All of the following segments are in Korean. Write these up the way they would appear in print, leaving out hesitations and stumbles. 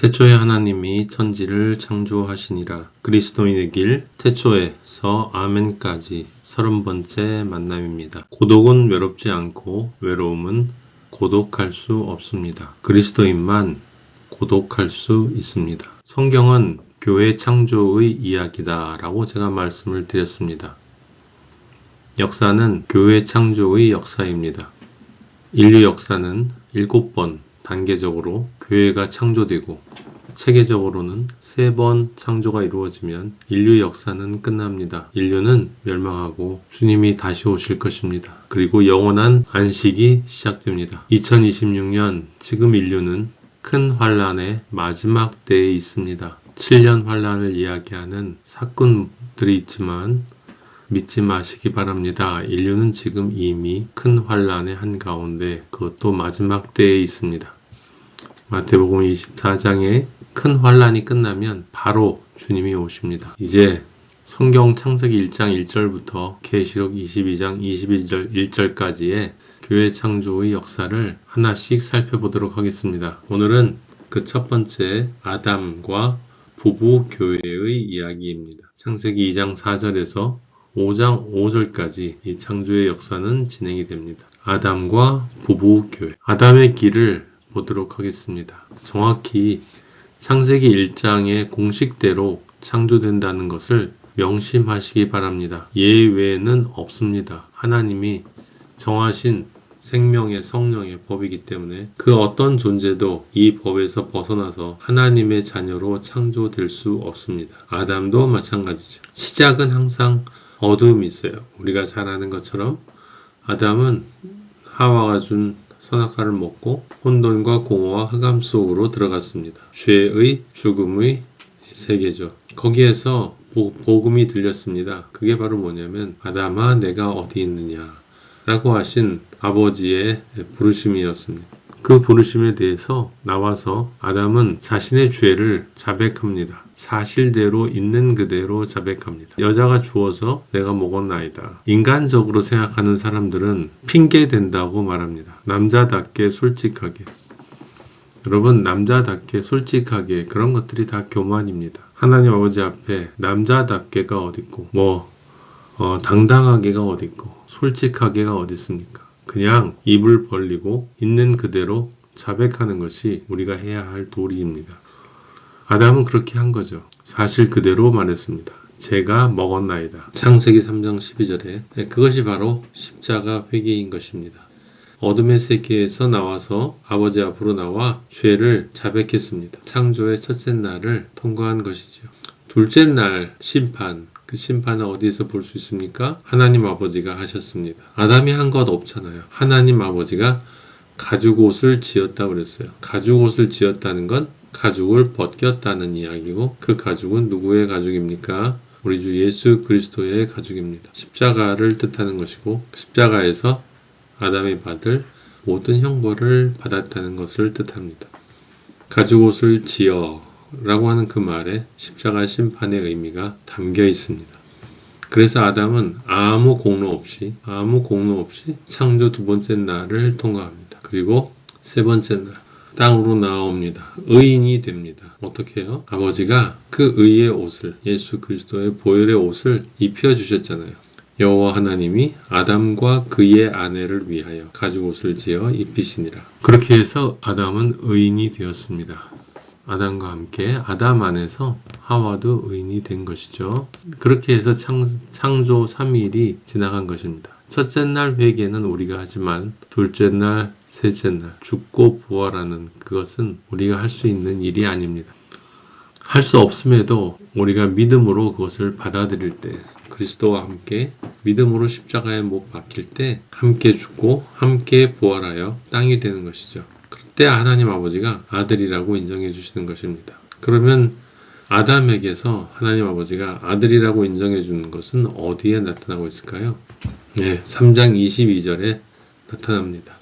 태초에 하나님이 천지를 창조하시니라. 그리스도인의 길 태초에서 아멘까지 30번째 만남입니다. 고독은 외롭지 않고 외로움은 고독할 수 없습니다. 그리스도인만 고독할 수 있습니다. 성경은 교회 창조의 이야기다 라고 제가 말씀을 드렸습니다. 역사는 교회 창조의 역사입니다. 인류 역사는 7번 단계적으로 교회가 창조되고 체계적으로는 3번 창조가 이루어지면 인류 역사는 끝납니다. 인류는 멸망하고 주님이 다시 오실 것입니다. 그리고 영원한 안식이 시작됩니다. 2026년 지금 인류는 큰 환란의 마지막 때에 있습니다. 7년 환란을 이야기하는 사건들이 있지만 믿지 마시기 바랍니다. 인류는 지금 이미 큰 환란의 한가운데 그것도 마지막 때에 있습니다. 마태복음 24장에 큰 환란이 끝나면 바로 주님이 오십니다. 이제 성경 창세기 1장 1절부터 계시록 22장 21절 1절까지의 교회 창조의 역사를 하나씩 살펴보도록 하겠습니다. 오늘은 그 첫 번째 아담과 부부 교회의 이야기입니다. 창세기 2장 4절에서 5장 5절까지 이 창조의 역사는 진행이 됩니다. 아담과 부부 교회. 아담의 길을 보도록 하겠습니다. 정확히 창세기 1장의 공식대로 창조된다는 것을 명심하시기 바랍니다. 예외는 없습니다. 하나님이 정하신 생명의 성령의 법이기 때문에 그 어떤 존재도 이 법에서 벗어나서 하나님의 자녀로 창조될 수 없습니다. 아담도 마찬가지죠. 시작은 항상 어두움이 있어요. 우리가 잘 아는 것처럼 아담은 하와가 준 선악과를 먹고 혼돈과 공허와 흑암 속으로 들어갔습니다. 죄의 죽음의 세계죠. 거기에서 복음이 들렸습니다. 그게 바로 뭐냐면 아담아 내가 어디 있느냐 라고 하신 아버지의 부르심이었습니다. 그 부르심에 대해서 나와서 아담은 자신의 죄를 자백합니다. 사실대로 있는 그대로 자백합니다. 여자가 주어서 내가 먹었나이다. 인간적으로 생각하는 사람들은 핑계댄다고 말합니다. 남자답게 솔직하게. 여러분 남자답게 솔직하게 그런 것들이 다 교만입니다. 하나님 아버지 앞에 남자답게가 어딨고 당당하게가 어딨고 솔직하게가 어디 있습니까? 그냥 입을 벌리고 있는 그대로 자백하는 것이 우리가 해야 할 도리입니다. 아담은 그렇게 한 거죠. 사실 그대로 말했습니다. 제가 먹었나이다. 창세기 3장 12절에 그것이 바로 십자가 회개인 것입니다. 어둠의 세계에서 나와서 아버지 앞으로 나와 죄를 자백했습니다. 창조의 첫째 날을 통과한 것이죠. 둘째 날 심판, 그 심판은 어디에서 볼 수 있습니까? 하나님 아버지가 하셨습니다. 아담이 한 것 없잖아요. 하나님 아버지가 가죽옷을 지었다고 그랬어요. 가죽옷을 지었다는 건 가죽을 벗겼다는 이야기고 그 가죽은 누구의 가죽입니까? 우리 주 예수 그리스도의 가죽입니다. 십자가를 뜻하는 것이고 십자가에서 아담이 받을 모든 형벌을 받았다는 것을 뜻합니다. 가죽옷을 지어 라고 하는 그 말에 십자가 심판의 의미가 담겨 있습니다. 그래서 아담은 아무 공로 없이 창조 두 번째 날을 통과합니다. 그리고 세 번째 날 땅으로 나옵니다. 의인이 됩니다. 어떻게 해요? 아버지가 그 의의 옷을 예수 그리스도의 보혈의 옷을 입혀주셨잖아요. 여호와 하나님이 아담과 그의 아내를 위하여 가죽옷을 지어 입히시니라. 그렇게 해서 아담은 의인이 되었습니다. 아담과 함께 아담 안에서 하와도 의인이 된 것이죠. 그렇게 해서 창조 3일이 지나간 것입니다. 첫째 날 회개는 우리가 하지만 둘째 날, 셋째 날 죽고 부활하는 그것은 우리가 할 수 있는 일이 아닙니다. 할 수 없음에도 우리가 믿음으로 그것을 받아들일 때 그리스도와 함께 믿음으로 십자가에 못 박힐 때 함께 죽고 함께 부활하여 땅이 되는 것이죠. 그때 하나님 아버지가 아들이라고 인정해 주시는 것입니다. 그러면 아담에게서 하나님 아버지가 아들이라고 인정해 주는 것은 어디에 나타나고 있을까요? 3장 22절에 나타납니다.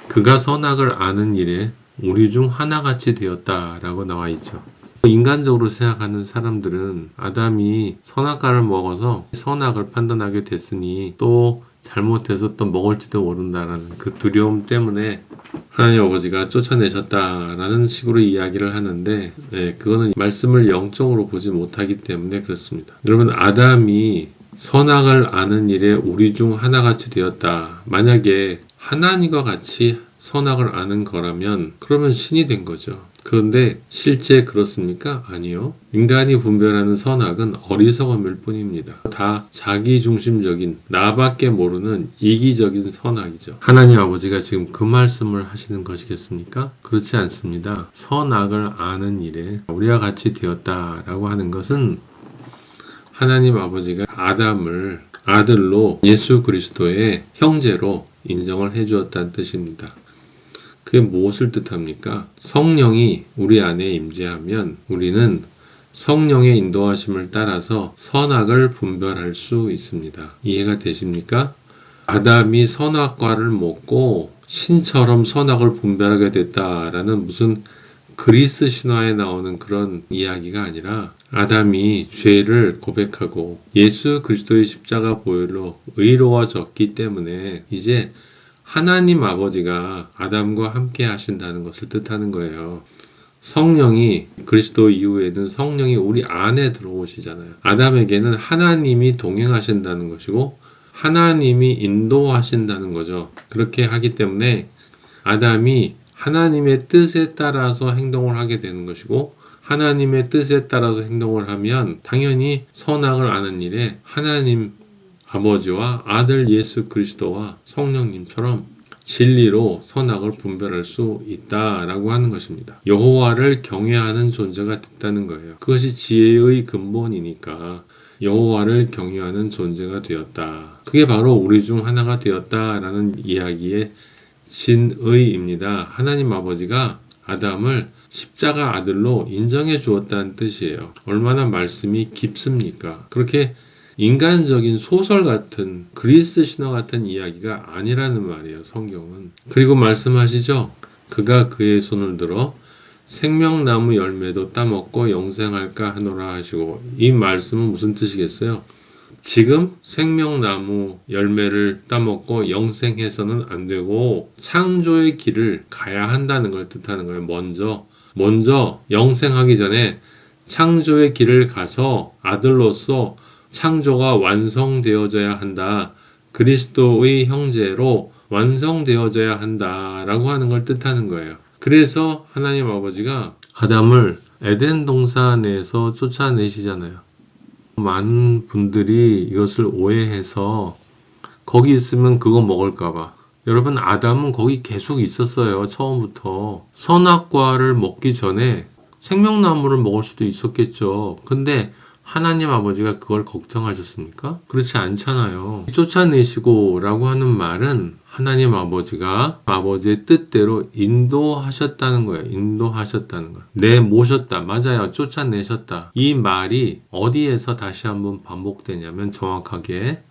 그가 선악을 아는 일에 우리 중 하나같이 되었다라고 나와 있죠. 인간적으로 생각하는 사람들은 아담이 선악과를 먹어서 선악을 판단하게 됐으니 또 잘못해서 또 먹을지도 모른다라는 그 두려움 때문에 하나님 아버지가 쫓아내셨다라는 식으로 이야기를 하는데, 그거는 말씀을 영적으로 보지 못하기 때문에 그렇습니다. 여러분, 아담이 선악을 아는 일에 우리 중 하나같이 되었다. 만약에 하나님과 같이 선악을 아는 거라면 그러면 신이 된 거죠. 그런데 실제 그렇습니까? 아니요. 인간이 분별하는 선악은 어리석음일 뿐입니다. 다 자기중심적인, 나밖에 모르는 이기적인 선악이죠. 하나님 아버지가 지금 그 말씀을 하시는 것이겠습니까? 그렇지 않습니다. 선악을 아는 일에 우리와 같이 되었다라고 하는 것은 하나님 아버지가 아담을 아들로 예수 그리스도의 형제로 인정을 해주었다는 뜻입니다. 그게 무엇을 뜻합니까? 성령이 우리 안에 임재하면 우리는 성령의 인도하심을 따라서 선악을 분별할 수 있습니다. 이해가 되십니까? 아담이 선악과를 먹고 신처럼 선악을 분별하게 됐다라는 무슨 그리스 신화에 나오는 그런 이야기가 아니라 아담이 죄를 고백하고 예수 그리스도의 십자가 보혈로 의로워졌기 때문에 이제 하나님 아버지가 아담과 함께 하신다는 것을 뜻하는 거예요. 성령이, 그리스도 이후에는 성령이 우리 안에 들어오시잖아요. 아담에게는 하나님이 동행하신다는 것이고 하나님이 인도하신다는 거죠. 그렇게 하기 때문에 아담이 하나님의 뜻에 따라서 행동을 하게 되는 것이고 하나님의 뜻에 따라서 행동을 하면 당연히 선악을 아는 일에 하나님 아버지와 아들 예수 그리스도와 성령님처럼 진리로 선악을 분별할 수 있다라고 하는 것입니다. 여호와를 경외하는 존재가 됐다는 거예요. 그것이 지혜의 근본이니까 여호와를 경외하는 존재가 되었다. 그게 바로 우리 중 하나가 되었다라는 이야기의 진의입니다. 하나님 아버지가 아담을 십자가 아들로 인정해 주었다는 뜻이에요. 얼마나 말씀이 깊습니까? 그렇게 인간적인 소설 같은 그리스 신화 같은 이야기가 아니라는 말이에요. 성경은. 그리고 말씀하시죠. 그가 그의 손을 들어 생명나무 열매도 따먹고 영생할까 하노라 하시고, 이 말씀은 무슨 뜻이겠어요? 지금 생명나무 열매를 따먹고 영생해서는 안 되고 창조의 길을 가야 한다는 걸 뜻하는 거예요. 먼저 영생하기 전에 창조의 길을 가서 아들로서 창조가 완성되어져야 한다. 그리스도의 형제로 완성되어져야 한다라고 하는 걸 뜻하는 거예요. 그래서 하나님 아버지가 아담을 에덴 동산에서 쫓아내시잖아요. 많은 분들이 이것을 오해해서 거기 있으면 그거 먹을까봐. 여러분, 아담은 거기 계속 있었어요. 처음부터. 선악과를 먹기 전에 생명나무를 먹을 수도 있었겠죠. 근데 하나님 아버지가 그걸 걱정하셨습니까? 그렇지 않잖아요. 쫓아내시고 라고 하는 말은 하나님 아버지가 아버지의 뜻대로 인도하셨다는 거예요. 인도하셨다는 거예요. 내모셨다. 맞아요. 쫓아내셨다. 이 말이 어디에서 다시 한번 반복되냐면 정확하게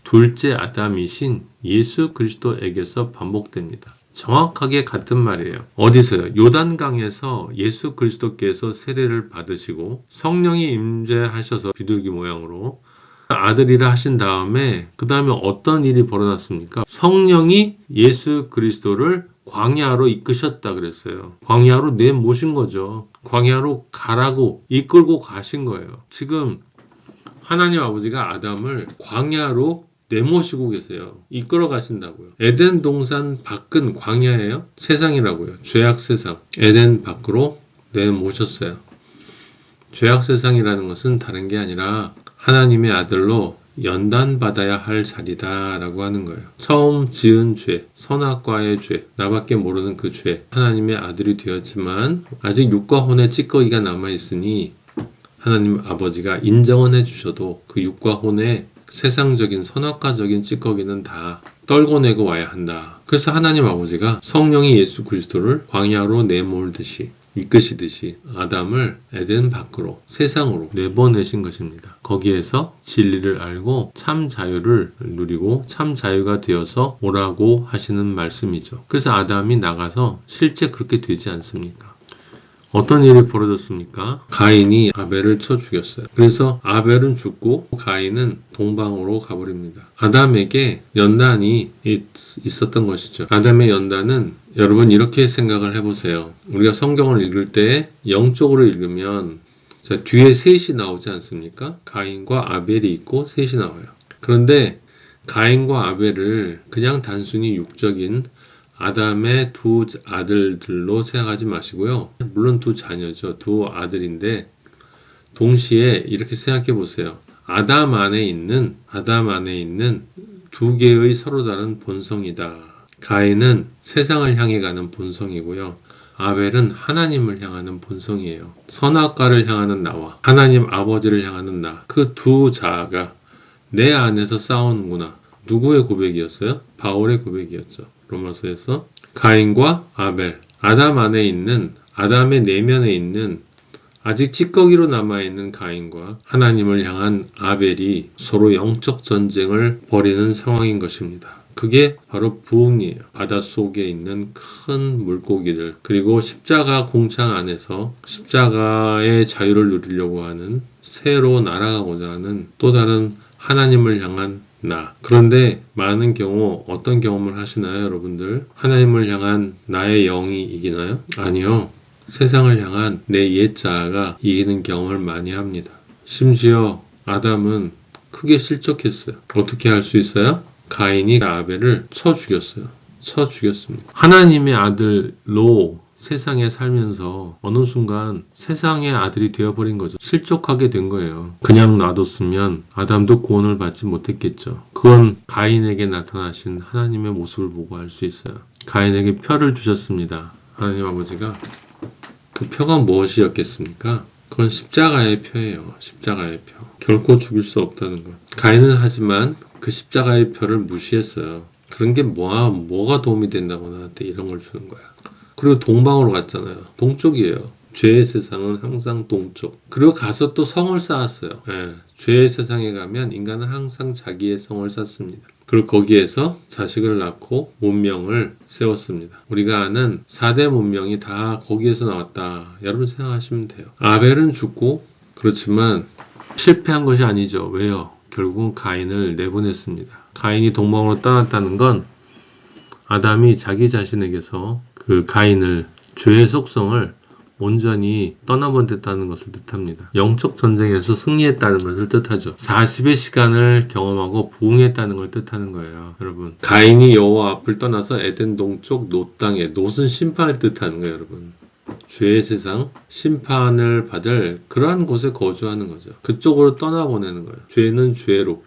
둘째 아담이신 예수 그리스도에게서 반복됩니다. 정확하게 같은 말이에요. 어디서요? 요단강에서 예수 그리스도께서 세례를 받으시고 성령이 임재하셔서 비둘기 모양으로 아들이라 하신 다음에 그 다음에 어떤 일이 벌어졌습니까? 성령이 예수 그리스도를 광야로 이끄셨다 그랬어요. 광야로 내모신 거죠. 광야로 가라고 이끌고 가신 거예요. 지금 하나님 아버지가 아담을 광야로 내모시고 계세요. 이끌어 가신다고요. 에덴 동산 밖은 광야예요. 세상이라고요. 죄악 세상. 에덴 밖으로 내모셨어요. 죄악 세상이라는 것은 다른 게 아니라 하나님의 아들로 연단받아야 할 자리다라고 하는 거예요. 처음 지은 죄, 선악과의 죄, 나밖에 모르는 그 죄, 하나님의 아들이 되었지만 아직 육과 혼의 찌꺼기가 남아있으니 하나님 아버지가 인정은 해주셔도 그 육과 혼의 세상적인 선악과적인 찌꺼기는 다 떨궈내고 와야 한다. 그래서 하나님 아버지가 성령이 예수 그리스도를 광야로 내몰듯이 이끄시듯이 아담을 에덴 밖으로 세상으로 내보내신 것입니다. 거기에서 진리를 알고 참 자유를 누리고 참 자유가 되어서 오라고 하시는 말씀이죠. 그래서 아담이 나가서 실제 그렇게 되지 않습니까? 어떤 일이 벌어졌습니까? 가인이 아벨을 쳐 죽였어요. 그래서 아벨은 죽고 가인은 동방으로 가버립니다. 아담에게 연단이 있었던 것이죠. 아담의 연단은 여러분 이렇게 생각을 해보세요. 우리가 성경을 읽을 때 영적으로 읽으면 자, 뒤에 셋이 나오지 않습니까? 가인과 아벨이 있고 셋이 나와요. 그런데 가인과 아벨을 그냥 단순히 육적인 아담의 두 아들들로 생각하지 마시고요. 물론 두 자녀죠. 두 아들인데 동시에 이렇게 생각해 보세요. 아담 안에 있는 두 개의 서로 다른 본성이다. 가인은 세상을 향해 가는 본성이고요. 아벨은 하나님을 향하는 본성이에요. 선악과를 향하는 나와 하나님 아버지를 향하는 나. 그 두 자아가 내 안에서 싸우는구나. 누구의 고백이었어요? 바울의 고백이었죠. 로마서에서 가인과 아벨, 아담 안에 있는 아담의 내면에 있는 아직 찌꺼기로 남아있는 가인과 하나님을 향한 아벨이 서로 영적 전쟁을 벌이는 상황인 것입니다. 그게 바로 부흥이에요. 바닷속에 있는 큰 물고기들 그리고 십자가 공창 안에서 십자가의 자유를 누리려고 하는 새로 날아가고자 하는 또 다른 하나님을 향한 나. 그런데 많은 경우 어떤 경험을 하시나요, 여러분들? 하나님을 향한 나의 영이 이기나요? 아니요. 세상을 향한 내 옛자아가 이기는 경험을 많이 합니다. 심지어 아담은 크게 실족했어요. 어떻게 할 수 있어요? 가인이 아벨을 쳐 죽였어요. 쳐 죽였습니다. 하나님의 아들로 세상에 살면서 어느 순간 세상의 아들이 되어버린 거죠. 실족하게 된 거예요. 그냥 놔뒀으면 아담도 구원을 받지 못했겠죠. 그건 가인에게 나타나신 하나님의 모습을 보고 알 수 있어요. 가인에게 표를 주셨습니다. 하나님 아버지가. 그 표가 무엇이었겠습니까? 그건 십자가의 표예요. 십자가의 표. 결코 죽일 수 없다는 것. 가인은 하지만 그 십자가의 표를 무시했어요. 그런 게 뭐가 도움이 된다고 나한테 이런 걸 주는 거야. 그리고 동방으로 갔잖아요. 동쪽이에요. 죄의 세상은 항상 동쪽. 그리고 가서 또 성을 쌓았어요. 예, 죄의 세상에 가면 인간은 항상 자기의 성을 쌓습니다. 그리고 거기에서 자식을 낳고 문명을 세웠습니다. 우리가 아는 4대 문명이 다 거기에서 나왔다. 여러분 생각하시면 돼요. 아벨은 죽고 그렇지만 실패한 것이 아니죠. 왜요? 결국은 가인을 내보냈습니다. 가인이 동방으로 떠났다는 건 아담이 자기 자신에게서 그 가인을 죄의 속성을 온전히 떠나보냈다는 것을 뜻합니다. 영적 전쟁에서 승리했다는 것을 뜻하죠. 40의 시간을 경험하고 부흥했다는 걸 뜻하는 거예요. 여러분, 가인이 여호와 앞을 떠나서 에덴 동쪽 놋 땅에, 놋은 심판을 뜻하는 거예요. 여러분, 죄의 세상 심판을 받을 그러한 곳에 거주하는 거죠. 그쪽으로 떠나보내는 거예요.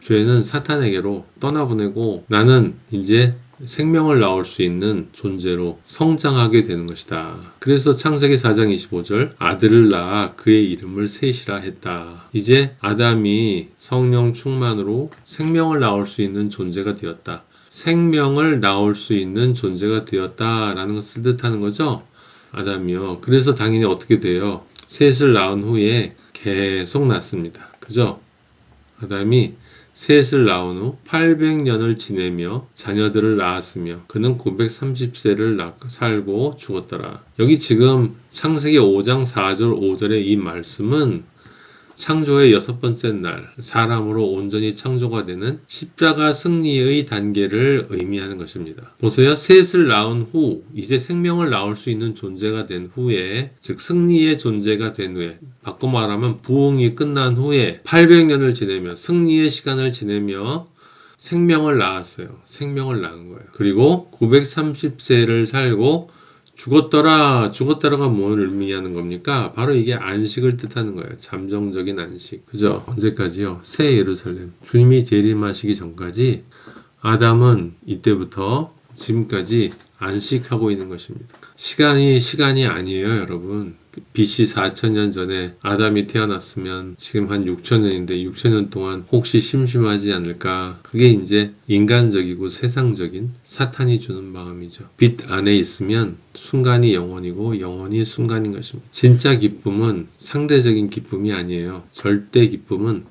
죄는 사탄에게로 떠나보내고 나는 이제 생명을 낳을 수 있는 존재로 성장하게 되는 것이다. 그래서 창세기 4장 25절 아들을 낳아 그의 이름을 셋이라 했다. 이제 아담이 성령 충만으로 생명을 낳을 수 있는 존재가 되었다. 생명을 낳을 수 있는 존재가 되었다라는 것을 뜻하는 거죠. 아담이요. 그래서 당연히 어떻게 돼요? 셋을 낳은 후에 계속 낳습니다. 그죠? 아담이 셋을 낳은 후 800년을 지내며 자녀들을 낳았으며 그는 930세를 살고 죽었더라. 여기 지금 창세기 5장 4절 5절의 이 말씀은 창조의 6번째 날 사람으로 온전히 창조가 되는 십자가 승리의 단계를 의미하는 것입니다. 보세요. 셋을 낳은 후 이제 생명을 낳을 수 있는 존재가 된 후에 즉 승리의 존재가 된 후에 바꿔 말하면 부흥이 끝난 후에 800년을 지내며 승리의 시간을 지내며 생명을 낳았어요. 생명을 낳은 거예요. 그리고 930세를 살고 죽었더라가 뭘 의미하는 겁니까? 바로 이게 안식을 뜻하는 거예요. 잠정적인 안식. 그죠? 언제까지요? 새 예루살렘. 주님이 재림하시기 전까지 아담은 이때부터 지금까지 안식하고 있는 것입니다. 시간이 아니에요, 여러분. BC 4000년 전에 아담이 태어났으면 지금 한 6000년인데 6000년 동안 혹시 심심하지 않을까? 그게 이제 인간적이고 세상적인 사탄이 주는 마음이죠. 빛 안에 있으면 순간이 영원이고 영원이 순간인 것입니다. 진짜 기쁨은 상대적인 기쁨이 아니에요. 절대 기쁨은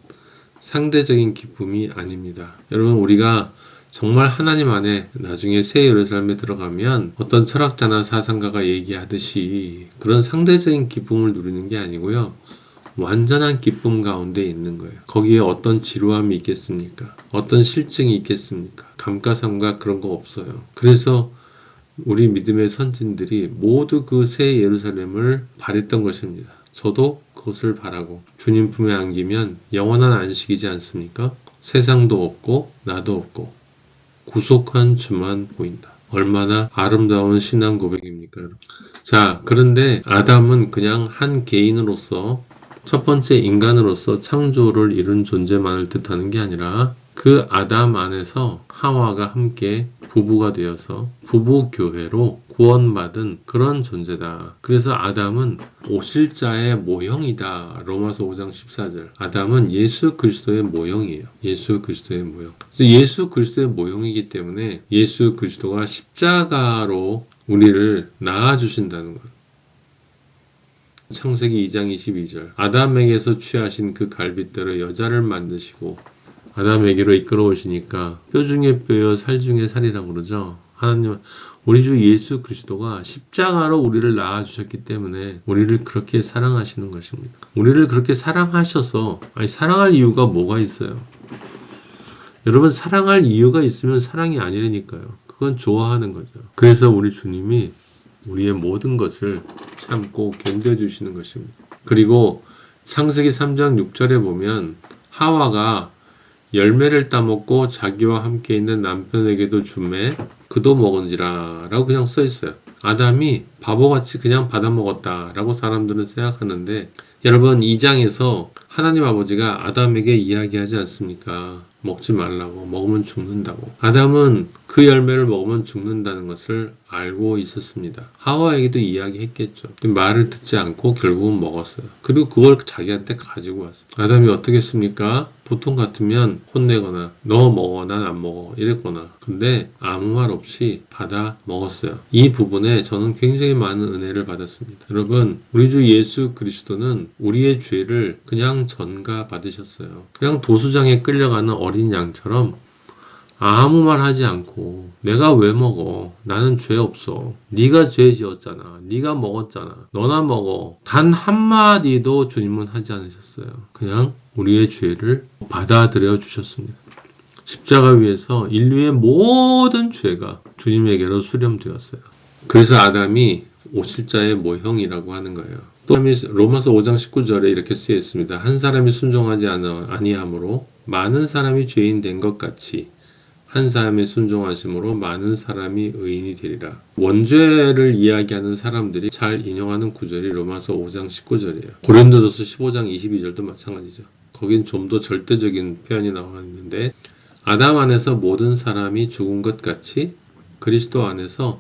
상대적인 기쁨이 아닙니다. 여러분 우리가 정말 하나님 안에 나중에 새 예루살렘에 들어가면 어떤 철학자나 사상가가 얘기하듯이 그런 상대적인 기쁨을 누리는 게 아니고요. 완전한 기쁨 가운데 있는 거예요. 거기에 어떤 지루함이 있겠습니까? 어떤 실증이 있겠습니까? 감가상각 그런 거 없어요. 그래서 우리 믿음의 선진들이 모두 그 새 예루살렘을 바랬던 것입니다. 저도 그것을 바라고 주님 품에 안기면 영원한 안식이지 않습니까? 세상도 없고 나도 없고 구속한 주만 보인다. 얼마나 아름다운 신앙 고백입니까? 자, 그런데 아담은 그냥 한 개인으로서 첫 번째 인간으로서 창조를 이룬 존재만을 뜻하는 게 아니라 그 아담 안에서 하와가 함께 부부가 되어서 부부교회로 구원받은 그런 존재다. 그래서 아담은 오실자의 모형이다. 로마서 5장 14절. 아담은 예수 그리스도의 모형이에요. 예수 그리스도의 모형. 그래서 예수 그리스도의 모형이기 때문에 예수 그리스도가 십자가로 우리를 낳아주신다는 것. 창세기 2장 22절. 아담에게서 취하신 그 갈빗대로 여자를 만드시고 아담에게로 이끌어 오시니까 뼈 중에 뼈요 살 중에 살이라고 그러죠. 하나님, 우리 주 예수 그리스도가 십자가로 우리를 낳아주셨기 때문에 우리를 그렇게 사랑하시는 것입니다. 우리를 그렇게 사랑하셔서, 사랑할 이유가 뭐가 있어요? 여러분, 사랑할 이유가 있으면 사랑이 아니라니까요. 그건 좋아하는 거죠. 그래서 우리 주님이 우리의 모든 것을 참고 견뎌주시는 것입니다. 그리고 창세기 3장 6절에 보면 하와가 열매를 따먹고 자기와 함께 있는 남편에게도 주매 그도 먹은지라 라고 그냥 써 있어요. 아담이 바보같이 그냥 받아먹었다 라고 사람들은 생각하는데 여러분 2장에서 하나님 아버지가 아담에게 이야기하지 않습니까? 먹지 말라고, 먹으면 죽는다고. 아담은 그 열매를 먹으면 죽는다는 것을 알고 있었습니다. 하와에게도 이야기했겠죠. 말을 듣지 않고 결국은 먹었어요. 그리고 그걸 자기한테 가지고 왔어요. 아담이 어떻게 했습니까? 보통 같으면 혼내거나 너 먹어 난 안 먹어 이랬거나 근데 아무 말 없이 받아 먹었어요. 이 부분에 저는 굉장히 많은 은혜를 받았습니다. 여러분 우리 주 예수 그리스도는 우리의 죄를 그냥 전가 받으셨어요. 그냥 도수장에 끌려가는 어린 양처럼 아무 말 하지 않고 내가 왜 먹어? 나는 죄 없어. 네가 죄 지었잖아. 네가 먹었잖아. 너나 먹어. 단 한마디도 주님은 하지 않으셨어요. 그냥 우리의 죄를 받아들여 주셨습니다. 십자가 위에서 인류의 모든 죄가 주님에게로 수렴되었어요. 그래서 아담이 오실자의 모형이라고 하는 거예요. 또 로마서 5장 19절에 이렇게 쓰여 있습니다. 한 사람이 순종하지 아니함으로 많은 사람이 죄인 된 것 같이 한 사람의 순종하심으로 많은 사람이 의인이 되리라. 원죄를 이야기하는 사람들이 잘 인용하는 구절이 로마서 5장 19절이에요. 고린도전서 15장 22절도 마찬가지죠. 거긴 좀 더 절대적인 표현이 나와 있는데 아담 안에서 모든 사람이 죽은 것 같이 그리스도 안에서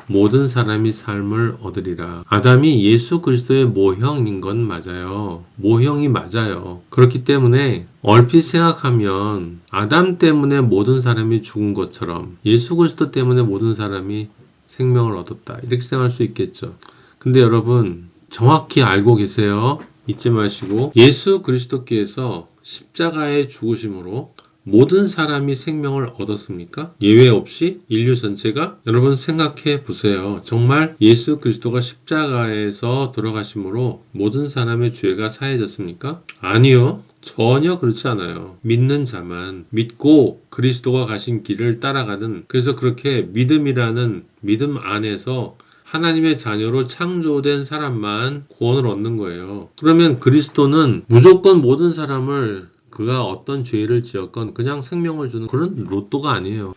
모든 사람이 삶을 얻으리라. 아담이 예수 그리스도의 모형인 건 맞아요. 모형이 맞아요. 그렇기 때문에 얼핏 생각하면 아담 때문에 모든 사람이 죽은 것처럼 예수 그리스도 때문에 모든 사람이 생명을 얻었다. 이렇게 생각할 수 있겠죠. 근데 여러분 정확히 알고 계세요. 잊지 마시고 예수 그리스도께서 십자가의 죽으심으로 모든 사람이 생명을 얻었습니까? 예외 없이 인류 전체가? 여러분 생각해 보세요. 정말 예수 그리스도가 십자가에서 돌아가심으로 모든 사람의 죄가 사해졌습니까? 아니요. 전혀 그렇지 않아요. 믿는 자만 믿고 그리스도가 가신 길을 따라가는 그래서 그렇게 믿음이라는 믿음 안에서 하나님의 자녀로 창조된 사람만 구원을 얻는 거예요. 그러면 그리스도는 무조건 모든 사람을 그가 어떤 죄를 지었건 그냥 생명을 주는 그런 로또가 아니에요.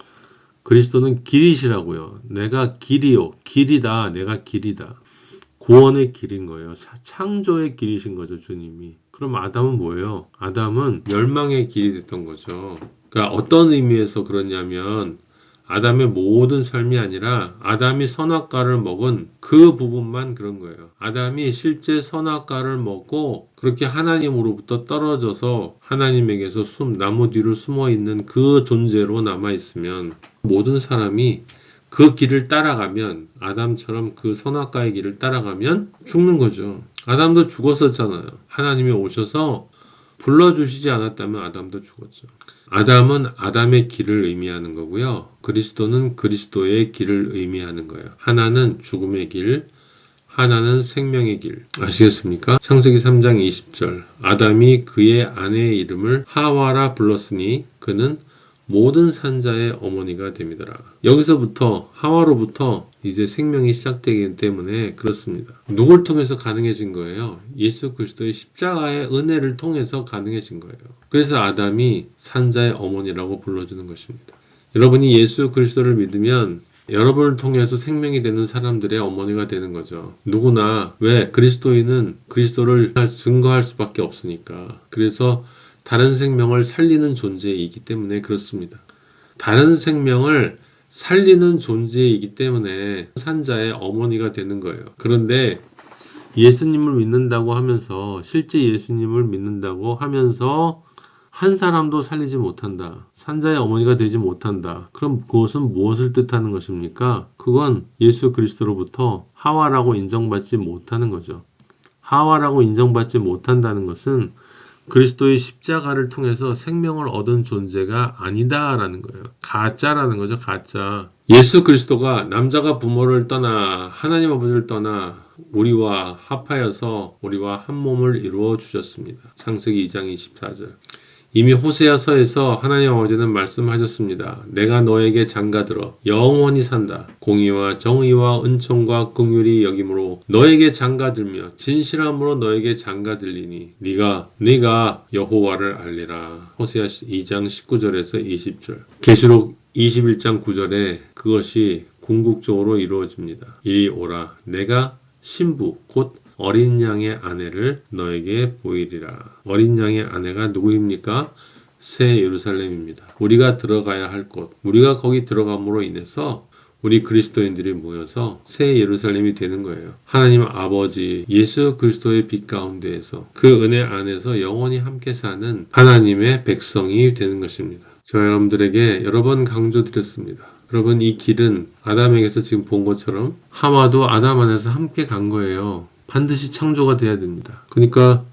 그리스도는 길이시라고요. 내가 길이요. 길이다. 내가 길이다. 구원의 길인 거예요. 창조의 길이신 거죠. 주님이. 그럼 아담은 뭐예요? 아담은 멸망의 길이 됐던 거죠. 그러니까 어떤 의미에서 그러냐면 아담의 모든 삶이 아니라 아담이 선악과를 먹은 그 부분만 그런 거예요. 아담이 실제 선악과를 먹고 그렇게 하나님으로부터 떨어져서 하나님에게서 나무 뒤로 숨어 있는 그 존재로 남아있으면 모든 사람이 그 길을 따라가면 아담처럼 그 선악과의 길을 따라가면 죽는 거죠. 아담도 죽었었잖아요. 하나님이 오셔서 불러주시지 않았다면 아담도 죽었죠. 아담은 아담의 길을 의미하는 거고요. 그리스도는 그리스도의 길을 의미하는 거예요. 하나는 죽음의 길, 하나는 생명의 길. 아시겠습니까? 창세기 3장 20절. 아담이 그의 아내의 이름을 하와라 불렀으니 그는 모든 산자의 어머니가 됩니다. 여기서부터 하와로부터 이제 생명이 시작되기 때문에 그렇습니다. 누굴 통해서 가능해진 거예요? 예수 그리스도의 십자가의 은혜를 통해서 가능해진 거예요. 그래서 아담이 산자의 어머니라고 불러주는 것입니다. 여러분이 예수 그리스도를 믿으면 여러분을 통해서 생명이 되는 사람들의 어머니가 되는 거죠. 누구나. 왜? 그리스도인은 그리스도를 증거할 수밖에 없으니까. 그래서 다른 생명을 살리는 존재이기 때문에 그렇습니다. 다른 생명을 살리는 존재이기 때문에 산자의 어머니가 되는 거예요. 그런데 예수님을 믿는다고 하면서, 실제 예수님을 믿는다고 하면서 한 사람도 살리지 못한다. 산자의 어머니가 되지 못한다. 그럼 그것은 무엇을 뜻하는 것입니까? 그건 예수 그리스도로부터 하와라고 인정받지 못하는 거죠. 하와라고 인정받지 못한다는 것은 그리스도의 십자가를 통해서 생명을 얻은 존재가 아니다라는 거예요. 가짜라는 거죠. 가짜. 예수 그리스도가 남자가 부모를 떠나 하나님 아버지를 떠나 우리와 합하여서 우리와 한 몸을 이루어 주셨습니다. 창세기 2장 24절. 이미 호세아서에서 하나님 아버지는 말씀하셨습니다. 내가 너에게 장가들어 영원히 산다. 공의와 정의와 은총과 긍휼이 여김으로 너에게 장가들며 진실함으로 너에게 장가들리니 네가 여호와를 알리라. 호세아 2장 19절에서 20절. 계시록 21장 9절에 그것이 궁극적으로 이루어집니다. 이리 오라. 내가 신부 곧 어린 양의 아내를 너에게 보이리라. 어린 양의 아내가 누구입니까? 새 예루살렘입니다. 우리가 들어가야 할 곳, 우리가 거기 들어감으로 인해서 우리 그리스도인들이 모여서 새 예루살렘이 되는 거예요. 하나님 아버지 예수 그리스도의 빛 가운데에서 그 은혜 안에서 영원히 함께 사는 하나님의 백성이 되는 것입니다. 제가 여러분들에게 여러 번 강조드렸습니다. 여러분, 이 길은 아담에게서 지금 본 것처럼 하와도 아담 안에서 함께 간 거예요. 반드시 창조가 돼야 됩니다. 그러니까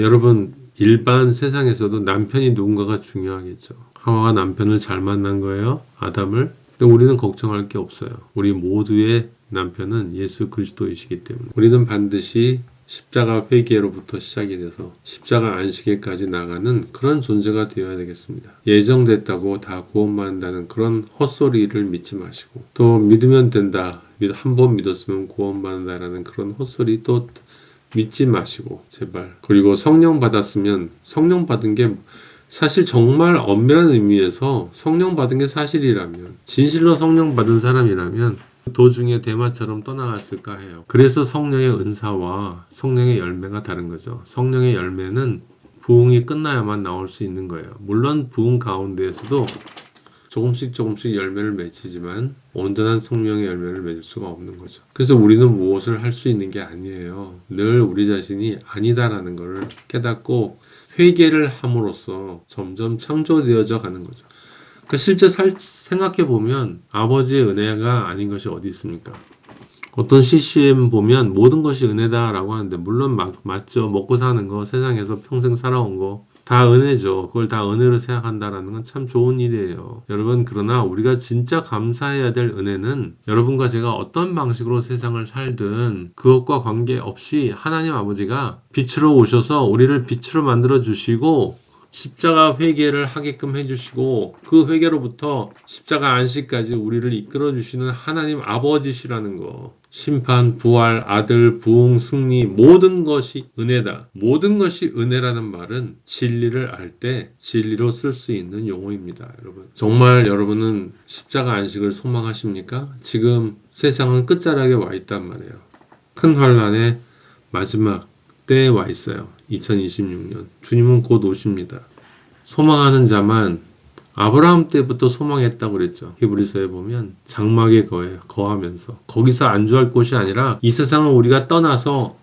여러분, 일반 세상에서도 남편이 누군가가 중요하겠죠. 하와가 남편을 잘 만난 거예요. 아담을. 우리는 걱정할 게 없어요. 우리 모두의 남편은 예수 그리스도이시기 때문에 우리는 반드시 십자가 회개로부터 시작이 돼서 십자가 안식일까지 나가는 그런 존재가 되어야 되겠습니다. 예정됐다고 다 구원받는다는 그런 헛소리를 믿지 마시고, 또 믿으면 된다, 한 번 믿었으면 구원받는다라는 그런 헛소리 또 믿지 마시고 제발. 그리고 성령 받았으면, 성령 받은 게 사실 정말 엄밀한 의미에서 성령 받은 게 사실이라면, 진실로 성령 받은 사람이라면 도중에 대마처럼 떠나갔을까 해요. 그래서 성령의 은사와 성령의 열매가 다른 거죠. 성령의 열매는 부흥이 끝나야만 나올 수 있는 거예요. 물론 부흥 가운데에서도 조금씩 열매를 맺히지만 온전한 성령의 열매를 맺을 수가 없는 거죠. 그래서 우리는 무엇을 할 수 있는 게 아니에요. 늘 우리 자신이 아니다라는 것을 깨닫고 회개를 함으로써 점점 창조되어져 가는 거죠. 그러니까 실제 생각해보면 아버지의 은혜가 아닌 것이 어디 있습니까? 어떤 CCM 보면 모든 것이 은혜다라고 하는데, 물론 맞죠. 먹고 사는 거, 세상에서 평생 살아온 거 다 은혜죠. 그걸 다 은혜로 생각한다라는 건 참 좋은 일이에요. 여러분, 그러나 우리가 진짜 감사해야 될 은혜는 여러분과 제가 어떤 방식으로 세상을 살든 그것과 관계없이 하나님 아버지가 빛으로 오셔서 우리를 빛으로 만들어 주시고 십자가 회개를 하게끔 해주시고 그 회개로부터 십자가 안식까지 우리를 이끌어 주시는 하나님 아버지시라는 거. 심판, 부활, 아들, 부흥, 승리, 모든 것이 은혜다. 모든 것이 은혜라는 말은 진리를 알 때 진리로 쓸 수 있는 용어입니다. 여러분, 정말 여러분은 십자가 안식을 소망하십니까? 지금 세상은 끝자락에 와 있단 말이에요. 큰 환난의 마지막 때에 와 있어요. 2026년. 주님은 곧 오십니다. 소망하는 자만, 아브라함 때부터 소망했다고 그랬죠. 히브리서에 보면 장막에 거하면서 거기서 안주할 곳이 아니라 이 세상을 우리가 떠나서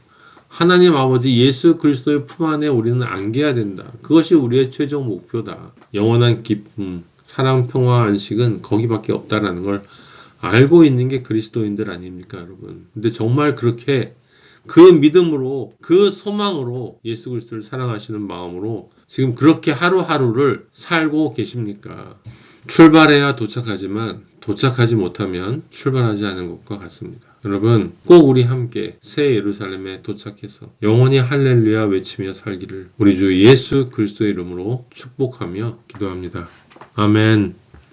하나님 아버지 예수 그리스도의 품 안에 우리는 안겨야 된다. 그것이 우리의 최종 목표다. 영원한 기쁨, 사랑, 평화, 안식은 거기밖에 없다라는 걸 알고 있는 게 그리스도인들 아닙니까, 여러분? 근데 정말 그렇게 그 믿음으로, 그 소망으로 예수 그리스도를 사랑하시는 마음으로 지금 그렇게 하루하루를 살고 계십니까? 출발해야 도착하지만 도착하지 못하면 출발하지 않은 것과 같습니다. 여러분, 꼭 우리 함께 새 예루살렘에 도착해서 영원히 할렐루야 외치며 살기를 우리 주 예수 그리스도의 이름으로 축복하며 기도합니다. 아멘.